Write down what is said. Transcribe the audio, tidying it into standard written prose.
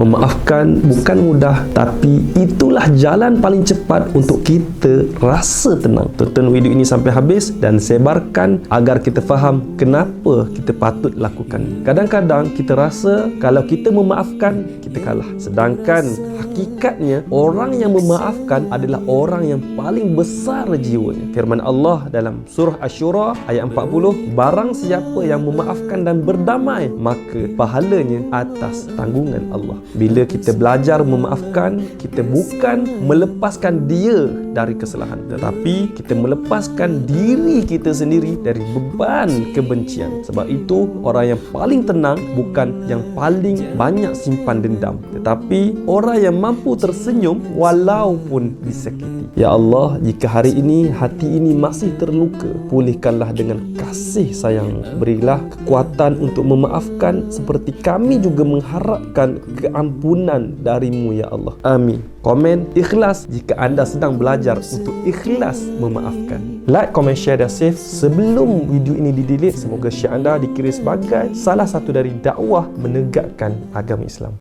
Memaafkan bukan mudah, tapi itulah jalan paling cepat untuk kita rasa tenang. Tonton video ini sampai habis dan sebarkan agar kita faham kenapa kita patut lakukan. Kadang-kadang kita rasa kalau kita memaafkan, kita kalah. Sedangkan hakikatnya orang yang memaafkan adalah orang yang paling besar jiwanya. Firman Allah dalam surah Asy-Syura ayat 40, barang siapa yang memaafkan dan berdamai, maka pahalanya atas tanggungan Allah. Bila kita belajar memaafkan, kita bukan melepaskan dia dari kesalahan, tetapi kita melepaskan diri kita sendiri dari beban kebencian. Sebab itu orang yang paling tenang bukan yang paling banyak simpan dendam, tetapi orang yang mampu tersenyum walaupun disakiti. Ya Allah, jika hari ini hati ini masih terluka, pulihkanlah dengan kasih sayang. Berilah kekuatan untuk memaafkan seperti kami juga mengharapkan keampunan darimu ya Allah. Amin. Komen ikhlas jika anda sedang belajar untuk ikhlas memaafkan. Like, comment, share dan save. Sebelum video ini di-delete, semoga share anda dikira sebagai salah satu dari dakwah menegakkan agama Islam.